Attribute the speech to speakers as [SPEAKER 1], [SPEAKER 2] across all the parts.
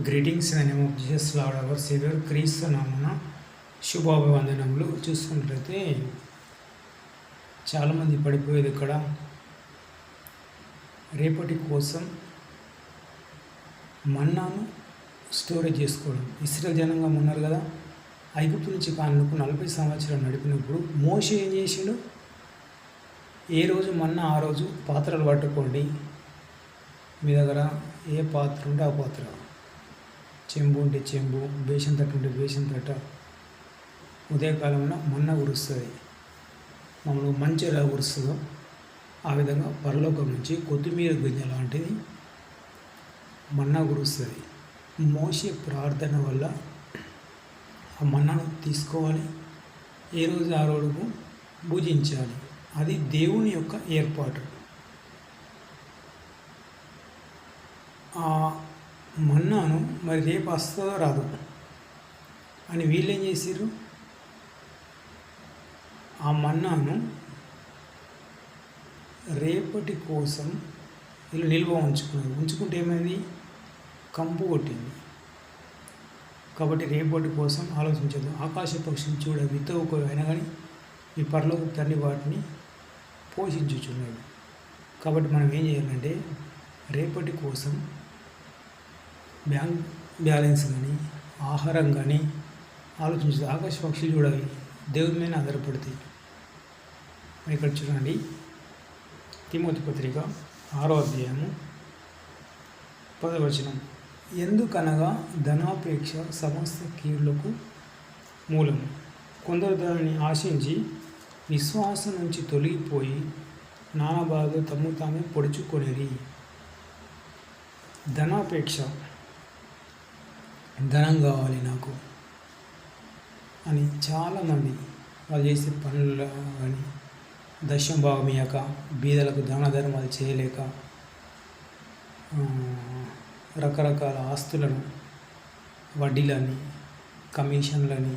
[SPEAKER 1] Greetings in the name of Jesus lord our saviour క్రీస్తు నామమున శుభాభివందనములు. చూసుకున్నట్లయితే చాలామంది పడిపోయేది ఇక్కడ రేపటి కోసం మన్నాను స్టోరేజ్ చేసుకోవడం. ఇస్రాయేల్ జనంగా ఉన్నారు కదా, ఐగుప్తు నుంచి కానుకు 40 సంవత్సరాలు నడిపినప్పుడు మోషే ఏం చేసిండు? ఏ రోజు మన్నా ఆ రోజు పాత్రలు పట్టుకోండి, మీ దగ్గర ఏ పాత్ర ఉంటే ఆ పాత్ర, చెంబు ఉంటే చెంబు, బేషన్ తట్టు ఉంటే బేషన్ తట్ట, ఉదయకాలంలో మన్నా కురుస్తుంది. మామూలుగా మంచి ఎలా కురుస్తుందో ఆ విధంగా పరలోకం నుంచి కొత్తిమీర గింజ లాంటిది మన్నా కురుస్తుంది. మోషే ప్రార్థన వల్ల ఆ మన్నాను తీసుకోవాలి, ఏ రోజు ఆ రోజుకు భుజించాలి. అది దేవుని యొక్క ఏర్పాటు. ఆ మన్నాను మరి రేపు వస్తుందో రాదు అని వీళ్ళు ఏం చేసారు? ఆ మన్నాను రేపటి కోసం వీళ్ళు నిల్వ ఉంచుకుంటే ఏమైంది? కంపు కొట్టింది. కాబట్టి రేపటి కోసం ఆలోచించదు. ఆకాశ పక్షిని చూడ విత్తవుకో అయినా కానీ ఈ పరలోక తండ్రి వాటిని పోషించుచున్నాడు. కాబట్టి మనం ఏం చేయాలంటే రేపటి కోసం బ్యాంక్ బ్యాలెన్స్ కానీ ఆహారం కానీ ఆలోచించదు. ఆకాశ పక్షులు చూడాలి, దేవుని మీద ఆధారపడతాయి. ఇక్కడ చూడండి, తిమోతి పత్రిక 6వ అధ్యాయము 10వ వచనం. ఎందుకనగా ధనాపేక్ష సమస్త కీడులకు మూలము. కొందరు దానిని ఆశించి విశ్వాసం నుంచి తొలగిపోయి నానా బాధలు తమ్ము తామే పొడుచుకొనిరి. ధనాపేక్ష, ధనం కావాలి నాకు అని చాలామంది వాళ్ళు చేసే పనులు కానీ దశం భాగం ఇయ్యక, బీదలకు దాన ధర్మాలు చేయలేక, రకరకాల ఆస్తులను, వడ్డీలని, కమిషన్లని,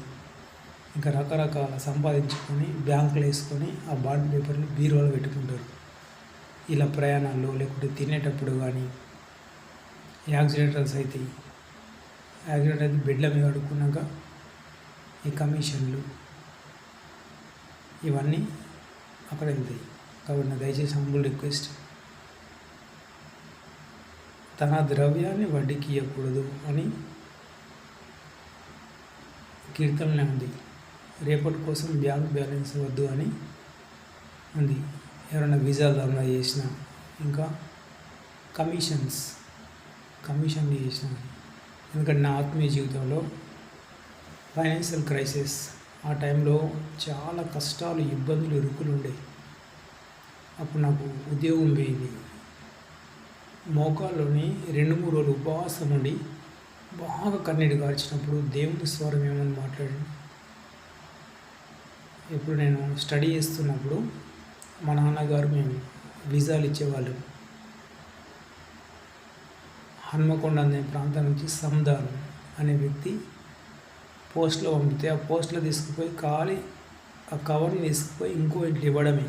[SPEAKER 1] ఇంకా రకరకాల సంపాదించుకొని బ్యాంకులు వేసుకొని ఆ బాండ్ పేపర్ని బీరువాలో పెట్టుకుంటారు. ఇలా ప్రయాణాల్లో లేకుంటే తినేటప్పుడు కానీ యాక్సిడెంటల్స్ అవుతాయి. యాక్సిడెంట్ అయితే బెడ్ల మీద అడుక్కున్నాక ఈ కమిషన్లు ఇవన్నీ అక్కడ వెళ్తాయి. కాబట్టి నా దయచేసి హంబుల్ రిక్వెస్ట్, తన ద్రవ్యాన్ని వడ్డీకి ఇవ్వకూడదు అని కీర్తనలే ఉంది. రేపటి కోసం బ్యాంక్ బ్యాలెన్స్ వద్దు అని ఉంది. ఎవరైనా వీసా ధర్నా చేసిన, ఇంకా కమిషన్లు చేసిన. ఎందుకంటే నా ఆత్మీయ జీవితంలో ఫైనాన్షియల్ క్రైసిస్ ఆ టైంలో చాలా కష్టాలు, ఇబ్బందులు, ఇరుకులు ఉండేవి. అప్పుడు నాకు ఉద్యోగం పోయింది. మోకాల్లోని 2-3 రోజులు ఉపవాసం ఉండి బాగా కన్నీటి గార్చినప్పుడు దేవుని స్వరం ఏమని మాట్లాడి, ఇప్పుడు నేను స్టడీ చేస్తున్నప్పుడు మా నాన్నగారు మేము వీసాలు ఇచ్చేవాళ్ళు. హన్మకొండ అనే ప్రాంతం నుంచి సందాన్ అనే వ్యక్తి పోస్ట్లో పంపితే ఆ పోస్ట్లో తీసుకుపోయి ఆ కవర్ని తీసుకుపోయి ఇంకో ఇంట్లో ఇవ్వడమే.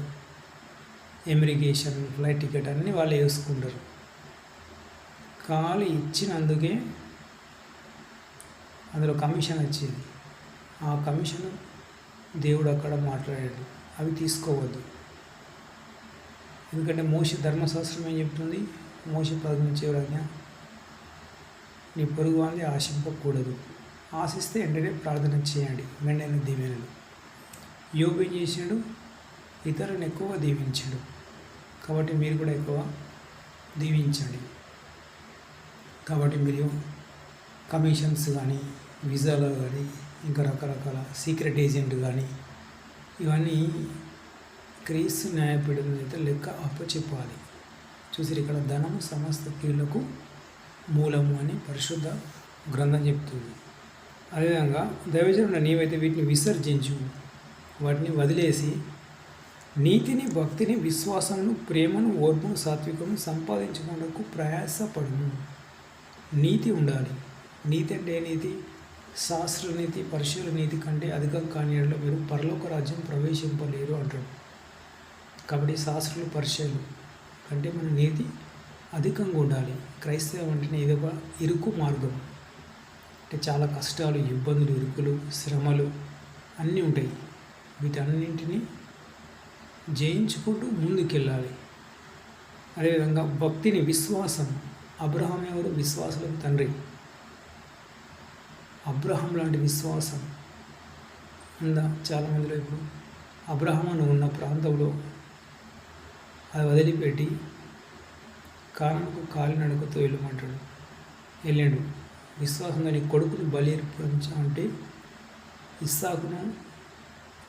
[SPEAKER 1] ఇమిగ్రేషన్, ఫ్లైట్ టికెట్ అన్నీ వాళ్ళు వేసుకుంటారు. ఇచ్చినందుకే అందులో కమిషన్ వచ్చేది. ఆ కమిషన్ దేవుడు అక్కడ మాట్లాడాడు, అవి తీసుకోవద్దు. ఎందుకంటే మోషే ధర్మశాస్త్రం ఏం చెప్తుంది? మోషే 11 నీ పొరుగు వారిని ఆశింపకూడదు, ఆశిస్తే వెంటనే ప్రార్థన చేయండి, మెండైన దీవెనలు. యోబు ఏం చేశాడు? ఇతరులను ఎక్కువ దీవించాడు. కాబట్టి మీరు కూడా ఎక్కువ దీవించండి. కాబట్టి మీరు కమిషన్స్ కానీ, వీసాలు కానీ, ఇంకా రకరకాల సీక్రెట్ ఏజెంట్ కానీ ఇవన్నీ క్రీస్తు న్యాయపీఠం అయితే లెక్క అప్పచెప్పాలి. చూసి ఇక్కడ ధనము సమస్త కీళ్లకు మూలము అని పరిశుద్ధ గ్రంథం చెప్తుంది. అదేవిధంగా దైవజనుడు నీవైతే వీటిని విసర్జించు, వాటిని వదిలేసి నీతిని, భక్తిని, విశ్వాసమును, ప్రేమను, ఓర్పును, సాత్వికము సంపాదించుకునేందుకు ప్రయాసపడును. నీతి ఉండాలి. నీతి అంటే ఏ నీతి? శాస్త్ర నీతి, పరిశీలన నీతి కంటే అధికం కాని యెడల మీరు పరలోక రాజ్యం ప్రవేశింపలేరు అంటాడు. కాబట్టి శాస్త్రులు, పరిశీలన కంటే మన నీతి అధికంగా ఉండాలి. క్రైస్తవం అంటేనే ఇదొక ఇరుకు మార్గం. అంటే చాలా కష్టాలు, ఇబ్బందులు, ఇరుకులు, శ్రమలు అన్నీ ఉంటాయి. వీటన్నింటినీ జయించుకుంటూ ముందుకెళ్ళాలి. అదేవిధంగా భక్తిని, విశ్వాసం. అబ్రహాం ఎవరు? విశ్వాసులకు తండ్రి. అబ్రహాం లాంటి విశ్వాసం ఉందా చాలామందిలో? ఇప్పుడు అబ్రహామును ఉన్న ప్రాంతంలో అది వదిలిపెట్టి కారణకు కాలినడకతో వెళ్ళమంటాడు. వెళ్ళాడు. విశ్వాసంగా నీ కొడుకుని బలి అర్పించాలంటే ఇస్సాకును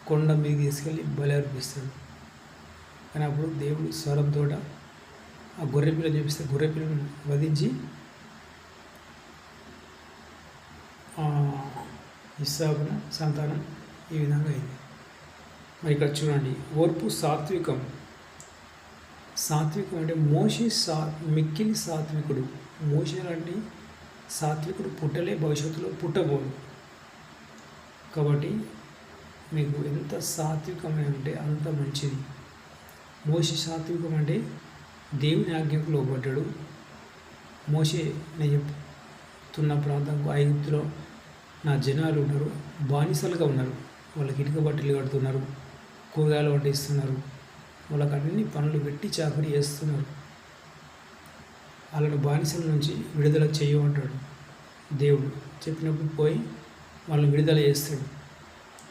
[SPEAKER 1] కొండ మీద తీసుకెళ్ళి బలి అర్పిస్తాడు. కానీ అప్పుడు దేవుడు స్వరంతో ఆ గొర్రెపిల్ల చూపిస్తే గొర్రెపిల్లను వధించి ఇస్సాకును సంతానం ఈ విధంగా అయింది. మరి ఇక్కడ చూడండి, ఓర్పు, సాత్వికం. సాత్వికం అంటే మోషే మిక్కిలి సాత్వికుడు. మోషే లాంటి సాత్వికుడు పుట్టలే, భవిష్యత్తులో పుట్టబోదు. కాబట్టి మీకు ఎంత సాత్వికమైన ఉంటే అంత మంచిది. మోషే సాత్వికం అంటే దేవుని ఆజ్ఞకు లోబడ్డాడు. మోషే నేను చెప్తున్న ప్రాంతంకు ఐగుప్తులో నా జనాలు ఉన్నారు, బానిసలుగా ఉన్నారు. వాళ్ళకి ఇటుక బట్టలు కడుతున్నారు, కూరగాయలు వండిస్తున్నారు, వాళ్ళకి అన్ని పనులు పెట్టి చాకరీ చేస్తున్నారు. వాళ్ళని బానిసల నుంచి విడుదల చేయమంటాడు దేవుడు. చెప్పినప్పుడు పోయి వాళ్ళని విడుదల చేస్తాడు.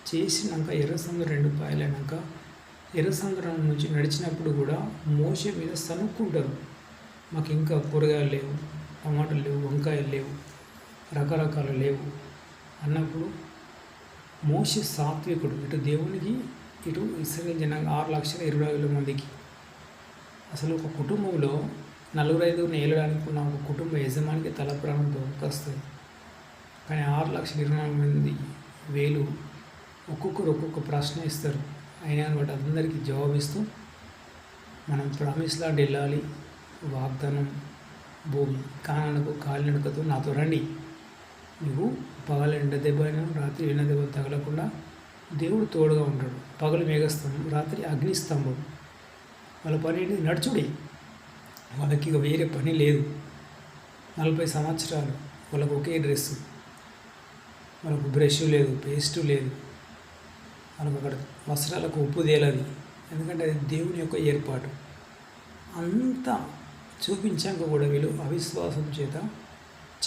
[SPEAKER 1] చేసినాక ఎర్ర సముద్రం 2 పాయలైనాక ఎర్ర సముద్రం నుంచి నడిచినప్పుడు కూడా మోషే మీద సనుక్కుంటారు. మాకు ఇంకా కూరగాయలు లేవు, టమాటాలు లేవు, వంకాయలు లేవు, రకరకాలు లేవు అన్నప్పుడు మోషే సాత్వికుడు. ఇటు దేవునికి, ఇటు ఇశ్రాయేలు జనాంగం 6,20,000 మందికి. అసలు ఒక కుటుంబంలో 4-5 ఏలడానికి ఉన్న ఒక కుటుంబ యజమానికి తల ప్రాణం దొరకొస్తుంది. కానీ 6,24,000 ఒక్కొక్కరు ఒక్కొక్క ప్రశ్న ఇస్తారు. అయినా వాటి అందరికీ జవాబిస్తూ మనం ప్రామిస్ లాంటి వెళ్ళాలి, వాగ్దానం భూమి, కానానకు కాలినడకతో నాతో రండి. నీకు పగలు ఎండ దెబ్బ అయినా రాత్రి ఎండ దెబ్బ తగలకుండా దేవుడు తోడుగా ఉంటాడు. పగలు మేఘస్తంభం, రాత్రి అగ్నిస్తంభం. వాళ్ళ పని ఏంటి? నడుచుడే. వాళ్ళకి ఇక వేరే పని లేదు. 40 సంవత్సరాలు వాళ్ళకు ఒకే డ్రెస్సు, వాళ్ళకు బ్రష్ లేదు, పేస్టు లేదు, వాళ్ళకు అక్కడ వస్త్రాలకు ఉప్పు తేలది. ఎందుకంటే అది దేవుని యొక్క ఏర్పాటు. అంతా చూపించాక కూడా వీళ్ళు అవిశ్వాసం చేత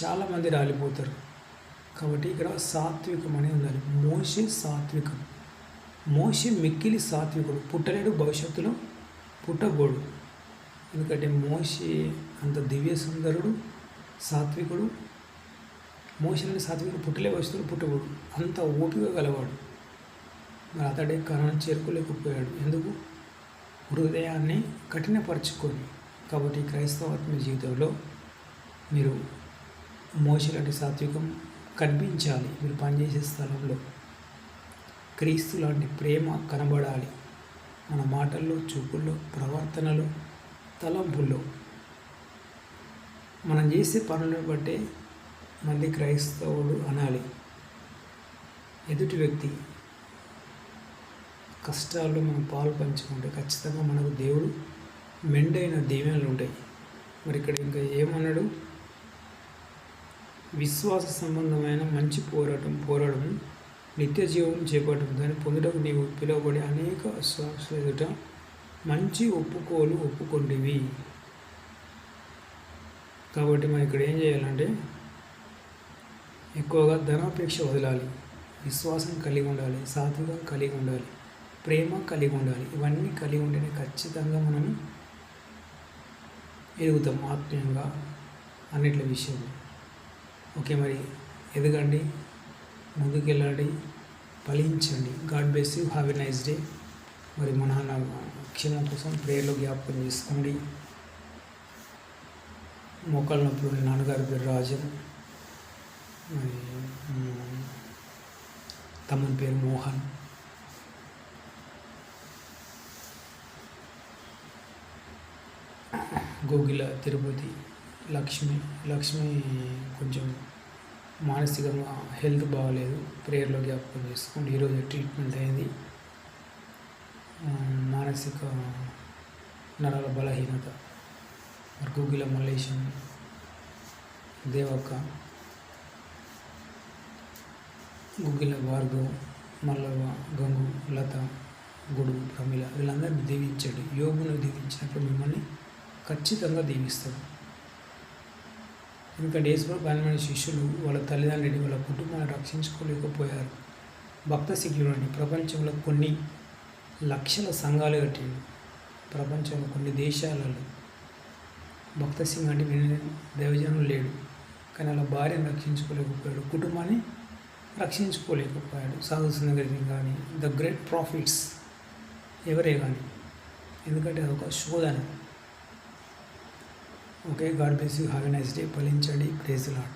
[SPEAKER 1] చాలామంది రాలిపోతారు. కాబట్టి ఇక్కడ సాత్వికం అనేది ఉండాలి. మోషే సాత్వికం. మోషే మిక్కిలి సాత్వికుడు. పుట్టలేడు, భవిష్యత్తులో పుట్టబోడు. ఎందుకంటే మోషే అంత దివ్య సుందరుడు, సాత్వికుడు. మోషేని సాత్వికుడు పుట్టలే, భవిష్యత్తులో పుట్టబోడు. అంత ఓపిక గలవాడు. మరి అతడే కరోనా చేరుకోలేకపోయాడు. ఎందుకు? హృదయాన్ని కఠినపరచుకొని. కాబట్టి క్రైస్తవాత్మ జీవితంలో మీరు మోషే లాంటి సాత్వికం కనిపించాలి. మీరు పనిచేసే స్థలంలో క్రీస్తు లాంటి ప్రేమ కనబడాలి. మన మాటల్లో, చూపుల్లో, ప్రవర్తనలో, తలంపుల్లో. మనం చేసే పనులను బట్టే మళ్ళీ క్రైస్తవుడు అనాలి. ఎదుటి వ్యక్తి కష్టాల్లో మనం పాలు పంచుకుంటే ఖచ్చితంగా మనకు దేవుడు మెండైన దీవెనలు ఉంటాయి. మరి ఇక్కడ ఇంకా ఏమన్నాడు? విశ్వాస సంబంధమైన మంచి పోరాడము నిత్య జీవనం చేపట్టడం, దాన్ని పొందుటకు నీవు పిలువబడి అనేక శ్వాస ఎదుట మంచి ఒప్పుకొంటివి. కాబట్టి మనం ఇక్కడ ఏం చేయాలంటే ఎక్కువగా ధనాపేక్ష వదలాలి, విశ్వాసం కలిగి ఉండాలి, సాత్వికం కలిగి ఉండాలి, ప్రేమ కలిగి ఉండాలి. ఇవన్నీ కలిగి ఉంటేనే ఖచ్చితంగా మనం ఎదుగుతాం ఆత్మీయంగా అన్నిట్ల విషయంలో. ఓకే, మరి ఎదగండి, ముందుకెళ్ళండి, ఫలించండి. God bless you. Have a nice day. మరి మన క్షేమం కోసం ప్రేయర్లో జ్ఞాపకం చేసుకోండి. మోకాళ్ళ నొప్పులు నాన్నగారి పేరు రాజన్, మరి తమ్ముని పేరు మోహన్. గోగిల తిరుపతి లక్ష్మి కొంచెం మానసికంగా హెల్త్ బాగాలేదు. ప్రేయర్లో జ్ఞాపకం చేసుకోండి. ఈరోజు ట్రీట్మెంట్ అయింది. మానసిక నరాల బలహీనత. గోగిల మల్లేశం, దేవక్క, గుగ్గిల భార్గవ్, మల్లవ్వ, గంగు, లత, గొడుగు, ప్రమిళ వీళ్ళందరినీ దీవించాడు. యోగును దీవించినప్పుడు మిమ్మల్ని ఖచ్చితంగా దీవిస్తాడు. ఎందుకంటే యేసుప్రభు బలమైన శిష్యులు వాళ్ళ తల్లిదండ్రులని వాళ్ళ కుటుంబాన్ని రక్షించుకోలేకపోయారు. భక్త శిఖులని ప్రపంచంలో కొన్ని లక్షల సంఘాలు కట్టిండు. ప్రపంచంలో కొన్ని దేశాలలో భక్త సింగ్ అంటే వినే దైవజనం లేడు. కానీ అలా భార్యను రక్షించుకోలేకపోయాడు, కుటుంబాన్ని రక్షించుకోలేకపోయాడు. సాధు సుందరగిరి కానీ ద గ్రేట్ ప్రాఫిట్స్ ఎవరే కానీ, ఎందుకంటే అదొక శోధన. Okay, God bless you, have a nice day. ఫలించండి. Praise the lord.